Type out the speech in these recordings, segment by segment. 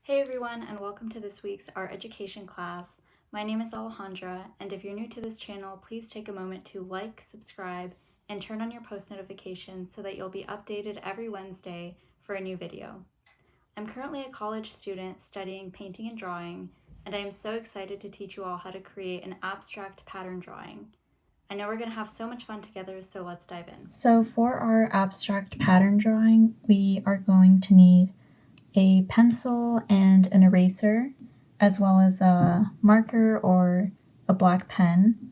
Hey everyone, and welcome to this week's art education class. My name is Alejandra, and if you're new to this channel, please take a moment to like, subscribe, and turn on your post notifications so that you'll be updated every Wednesday for a new video. I'm currently a college student studying painting and drawing, and I am so excited to teach you all how to create an abstract pattern drawing. I know we're going to have so much fun together, so let's dive in. So for our abstract pattern drawing, we are going to need a pencil and an eraser, as well as a marker or a black pen.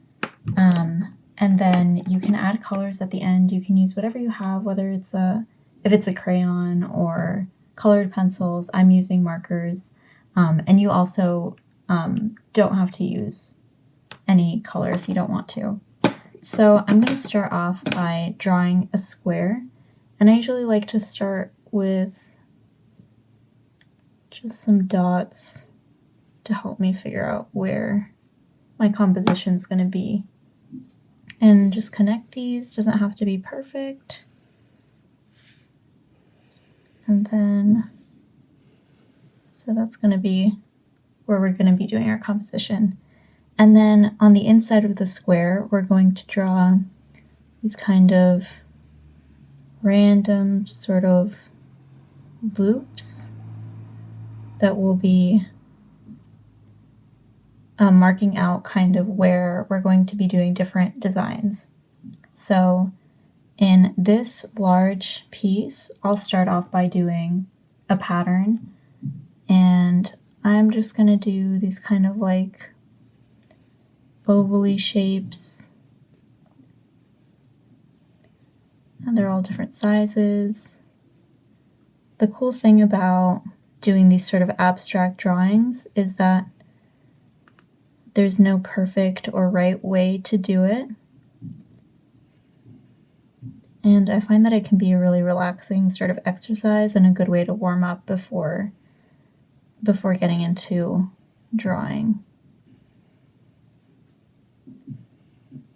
And then you can add colors at the end. You can use whatever you have, whether if it's a crayon or colored pencils. I'm using markers. And you also don't have to use any color if you don't want to. So I'm going to start off by drawing a square. And I usually like to start with just some dots to help me figure out where my composition is going to be. And just connect these. Doesn't have to be perfect. And then, so that's going to be where we're going to be doing our composition. And then on the inside of the square, we're going to draw these kind of random sort of loops that will be marking out kind of where we're going to be doing different designs. So in this large piece, I'll start off by doing a pattern, and I'm just going to do these kind of like oval-y shapes, and they're all different sizes. The cool thing about doing these sort of abstract drawings is that there's no perfect or right way to do it. And I find that it can be a really relaxing sort of exercise and a good way to warm up before getting into drawing.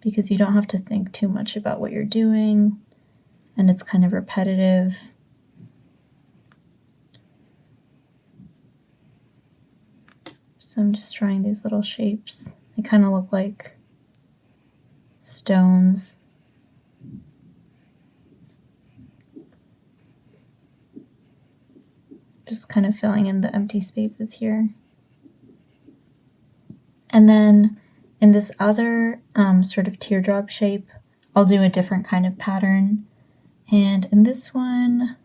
Because you don't have to think too much about what you're doing, and it's kind of repetitive. So I'm just drawing these little shapes. They kind of look like stones. Just kind of filling in the empty spaces here. And then in this other sort of teardrop shape, I'll do a different kind of pattern. And in this one,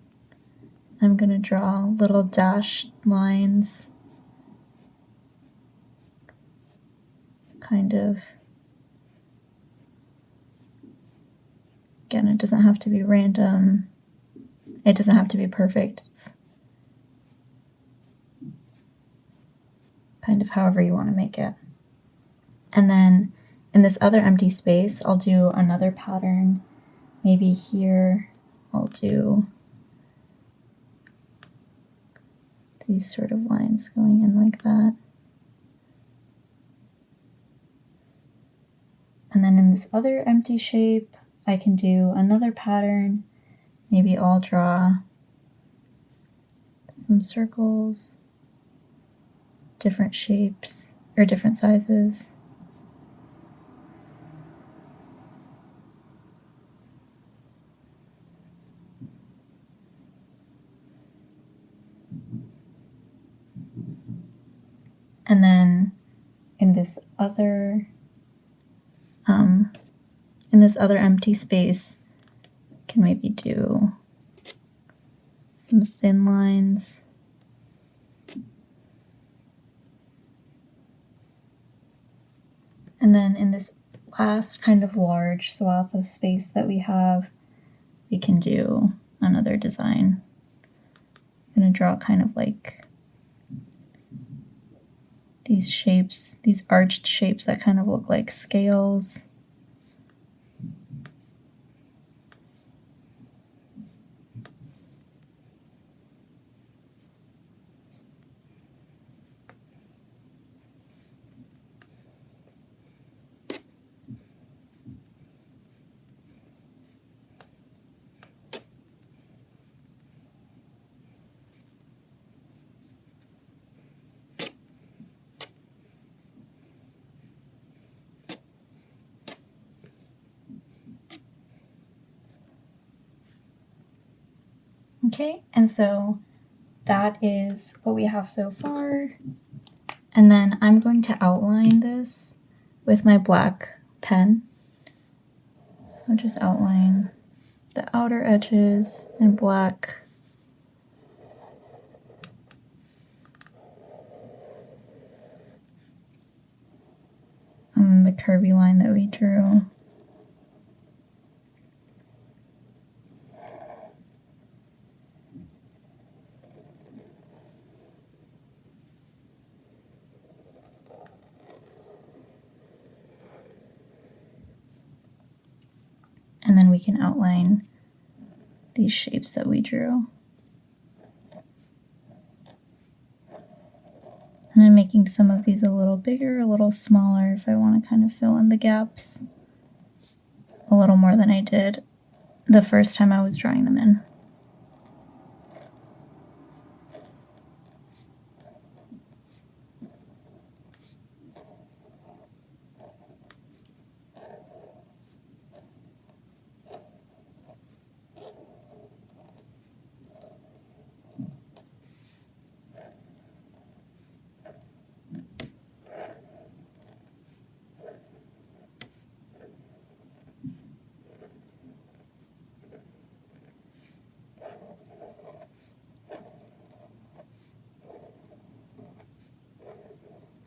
I'm going to draw little dashed lines. Kind of, again, it doesn't have to be random. It doesn't have to be perfect. It's kind of however you want to make it. And then in this other empty space, I'll do another pattern. Maybe here I'll do these sort of lines going in like that. And then in this other empty shape, I can do another pattern. Maybe I'll draw some circles, different shapes, or different sizes. And then in this other empty space, I can maybe do some thin lines. And then in this last kind of large swath of space that we have, we can do another design. I'm going to draw kind of like these shapes, these arched shapes that kind of look like scales. Okay, and so that is what we have so far. And then I'm going to outline this with my black pen. So just outline the outer edges in black. And the curvy line that we drew. And then we can outline these shapes that we drew. And I'm making some of these a little bigger, a little smaller if I want to kind of fill in the gaps a little more than I did the first time I was drawing them in.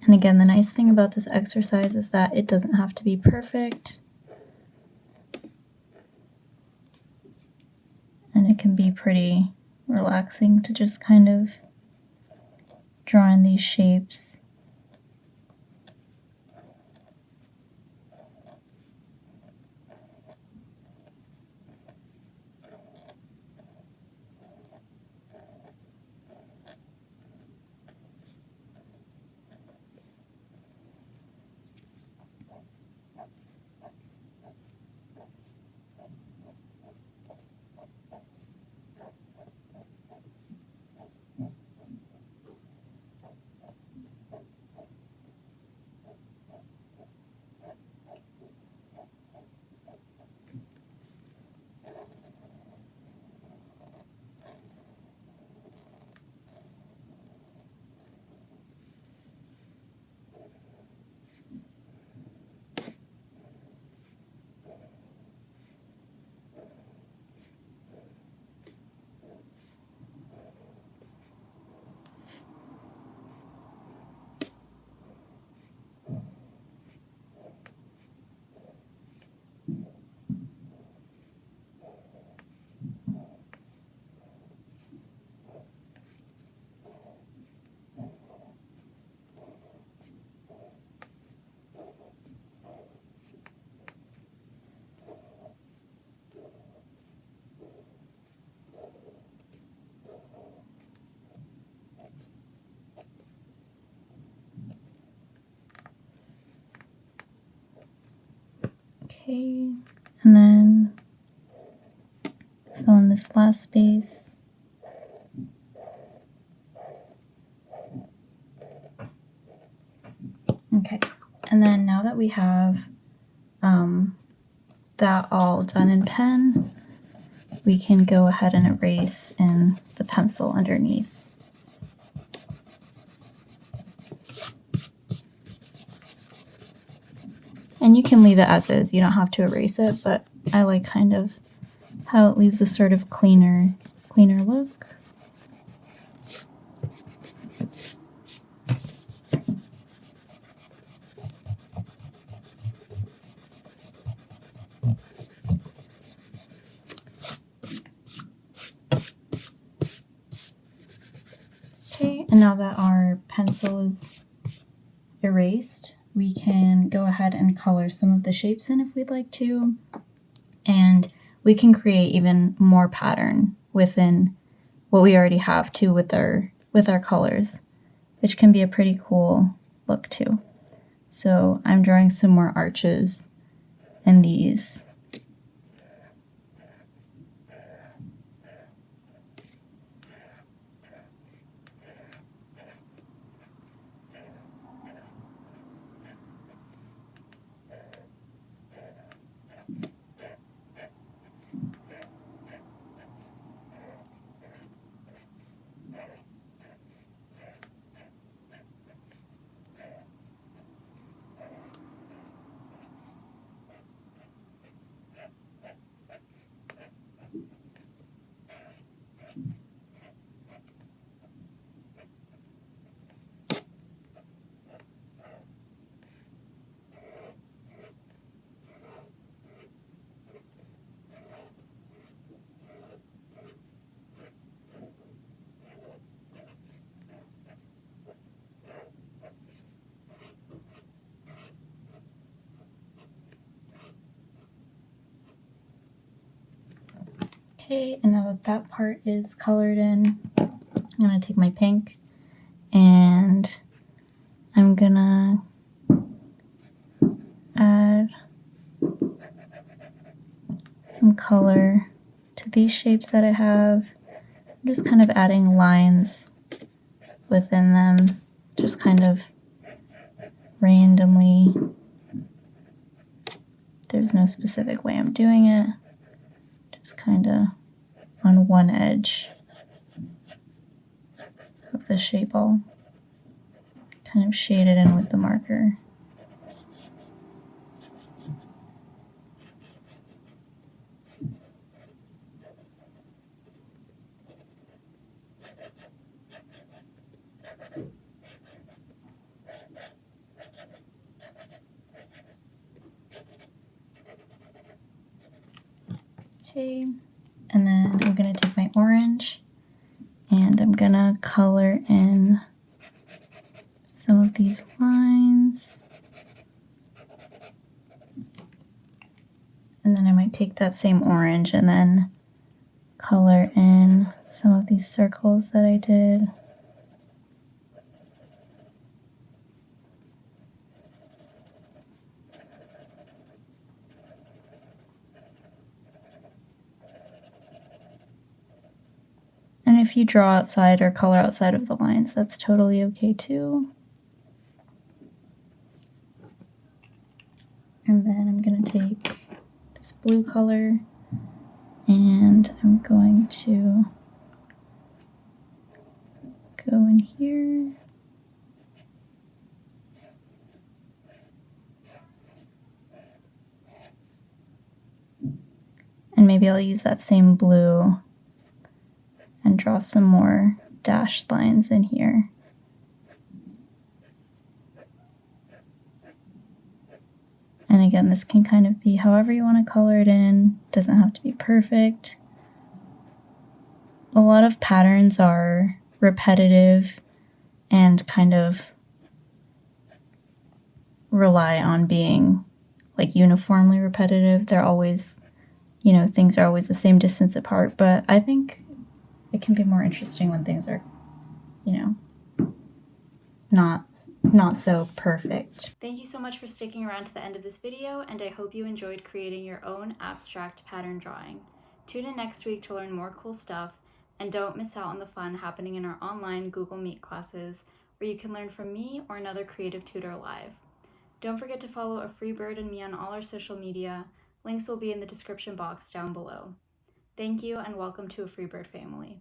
And again, the nice thing about this exercise is that it doesn't have to be perfect. And it can be pretty relaxing to just kind of draw in these shapes. Okay, and then fill in this last space. Okay, and then now that we have that all done in pen, we can go ahead and erase in the pencil underneath. And you can leave it as is, you don't have to erase it, but I like kind of how it leaves a sort of cleaner look. Okay, and now that our pencil is erased, we can go ahead and color some of the shapes in if we'd like to, and we can create even more pattern within what we already have too with our colors, which can be a pretty cool look too. So I'm drawing some more arches in these. Okay, and now that that part is colored in, I'm gonna take my pink and I'm gonna add some color to these shapes that I have. I'm just kind of adding lines within them, just kind of randomly. There's no specific way I'm doing it, just kind of on one edge of the shape. I'll kind of shade it in with the marker. Okay, and then I'm going to take my orange and I'm going to color in some of these lines. And then I might take that same orange and then color in some of these circles that I did. And if you draw outside or color outside of the lines, that's totally okay too. And then I'm going to take this blue color and I'm going to go in here. And maybe I'll use that same blue and draw some more dashed lines in here. And again, this can kind of be however you want to color it in. It doesn't have to be perfect. A lot of patterns are repetitive and kind of rely on being like uniformly repetitive. They're always, you know, things are always the same distance apart, but I think it can be more interesting when things are, you know, not so perfect. Thank you so much for sticking around to the end of this video, and I hope you enjoyed creating your own abstract pattern drawing. Tune in next week to learn more cool stuff, and don't miss out on the fun happening in our online Google Meet classes, where you can learn from me or another creative tutor live. Don't forget to follow A Free Bird and me on all our social media. Links will be in the description box down below. Thank you, and welcome to A Free Bird family.